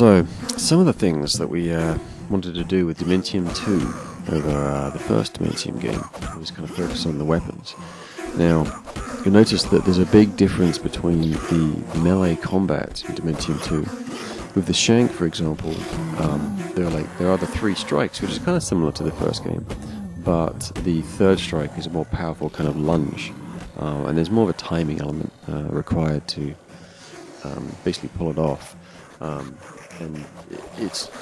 So, some of the things that we wanted to do with Dementium II over the first Dementium game was kind of focus on the weapons. Now, you'll notice that there's a big difference between the melee combat in Dementium II. With the Shank, for example, there are the 3 strikes, which is kind of similar to the first game, but the third strike is a more powerful kind of lunge, and there's more of a timing element required to basically pull it off. And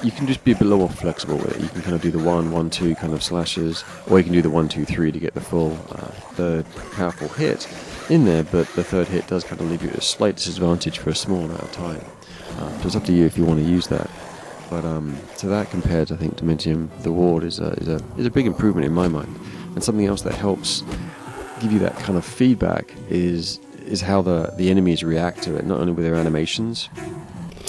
you can just be a bit more flexible with it. You can kind of do the 1-1-2 kind of slashes, or you can do the 1-2-3 to get the full third powerful hit in there, but the third hit does kind of leave you at a slight disadvantage for a small amount of time. So it's up to you if you want to use that. But to that compared, I think Dementium the Ward is a big improvement in my mind. And something else that helps give you that kind of feedback is how the enemies react to it, not only with their animations.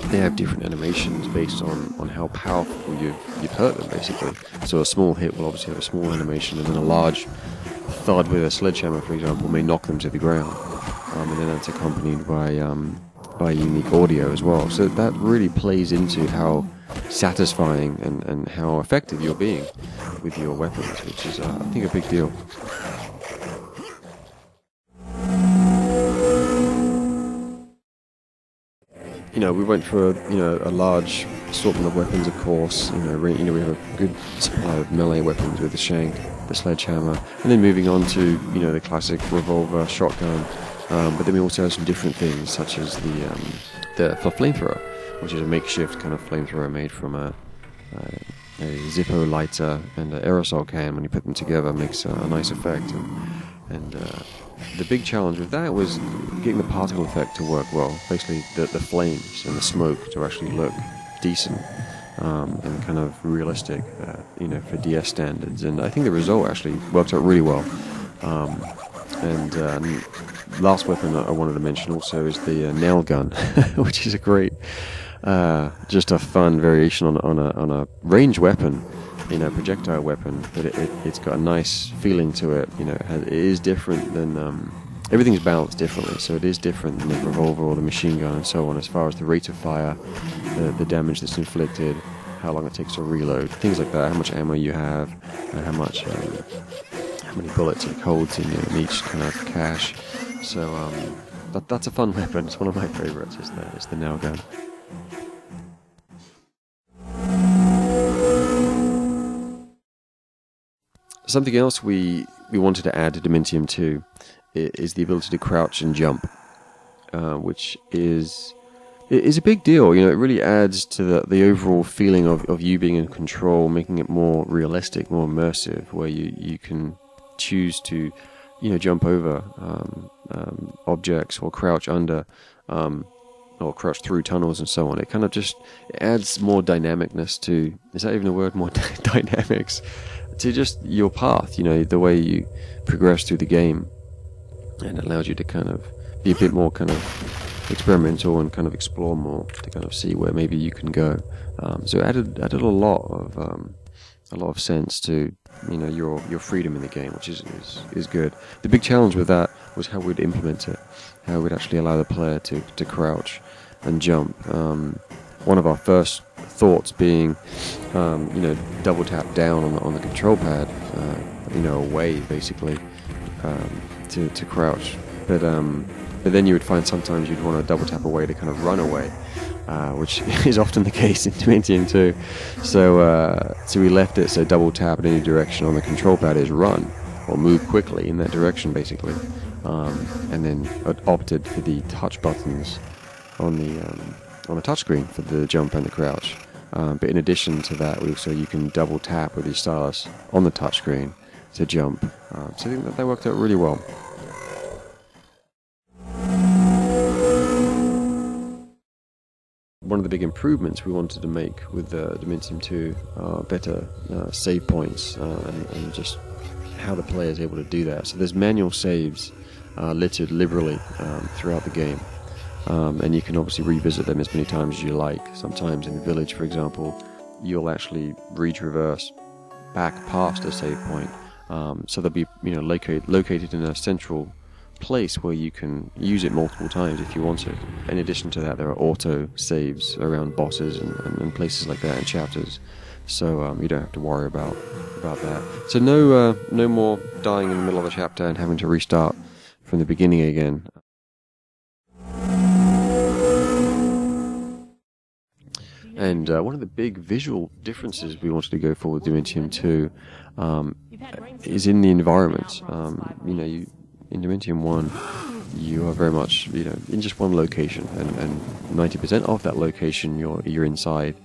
They have different animations based on how powerful you've hurt them, basically. So a small hit will obviously have a small animation, and then a large thud with a sledgehammer, for example, may knock them to the ground. And then that's accompanied by unique audio as well. So that really plays into how satisfying and how effective you're being with your weapons, which is, I think, a big deal. We went for a large assortment of weapons, of course. We have a good supply of melee weapons with the Shank, the sledgehammer, and then moving on to the classic revolver, shotgun. But then we also have some different things, such as the flamethrower, which is a makeshift kind of flamethrower made from a Zippo lighter and an aerosol can. When you put them together, makes a nice effect. And the big challenge with that was getting the particle effect to work well. Basically, the flames and the smoke to actually look decent and kind of realistic, for DS standards. And I think the result actually worked out really well. And last weapon I wanted to mention also is the nail gun, which is a great, just a fun variation on a range weapon. Projectile weapon, but it's got a nice feeling to it. It is different than everything's balanced differently, so it is different than the revolver or the machine gun and so on, as far as the rate of fire, the damage that's inflicted, how long it takes to reload, things like that, how much ammo you have, how many bullets it holds in each kind of cache. So that's a fun weapon. It's one of my favorites. Is the nail gun. Something else we wanted to add to Dementium 2 is the ability to crouch and jump, which is a big deal. It really adds to the overall feeling of you being in control, making it more realistic, more immersive, where you can choose to jump over objects or crouch under or crouch through tunnels and so on. It kind of just adds more dynamicness to, is that even a word, more dynamics to just your path, the way you progress through the game, and it allows you to kind of be a bit more kind of experimental and kind of explore more to kind of see where maybe you can go. So it added a lot of sense to your freedom in the game, which is good. The big challenge with that was how we'd implement it, how we'd actually allow the player to crouch and jump. One of our first thoughts being, double tap down on the control pad, away basically, to crouch. But then you would find sometimes you'd want to double tap away to kind of run away, which is often the case in Dementium 2. So we left it so double tap in any direction on the control pad is run, or move quickly in that direction basically. And then opted for the touch buttons on the touchscreen for the jump and the crouch. But in addition to that, you can double tap with your stylus on the touchscreen to jump. So I think that worked out really well. One of the big improvements we wanted to make with Dementium 2 are better save points and just how the player is able to do that. So there's manual saves littered liberally throughout the game. And you can obviously revisit them as many times as you like. Sometimes in the village, for example, you'll actually retraverse back past a save point. So they'll be located in a central place where you can use it multiple times if you want to. In addition to that, there are auto saves around bosses and places like that, and chapters, so you don't have to worry about that. So no more dying in the middle of a chapter and having to restart from the beginning again. And one of the big visual differences we wanted to go for with Dementium II is in the environment. In Dementium 1, you are very much, in just one location, and 90% of that location you're inside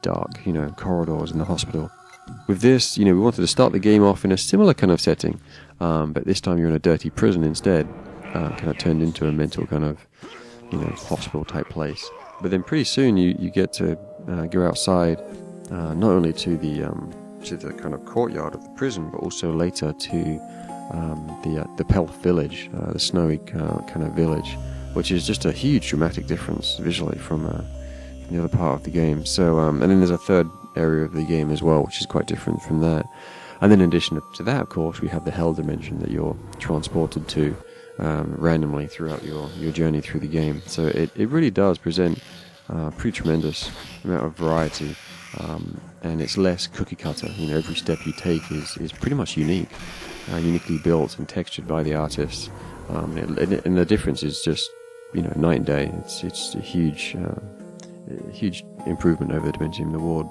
dark, corridors in the hospital. With this, we wanted to start the game off in a similar kind of setting, but this time you're in a dirty prison instead, kind of turned into a mental kind of, hospital type place. But then pretty soon you get to go outside, not only to the kind of courtyard of the prison, but also later to the Pelf village, the snowy kind of village, which is just a huge dramatic difference visually from the other part of the game. So and then there's a third area of the game as well, which is quite different from that. And then in addition to that, of course, we have the hell dimension that you're transported to randomly throughout your journey through the game. So it really does present pretty tremendous amount of variety, and it's less cookie cutter. Every step you take is pretty much uniquely built and textured by the artists, and the difference is just night and day. It's a huge improvement over the Dementium Award.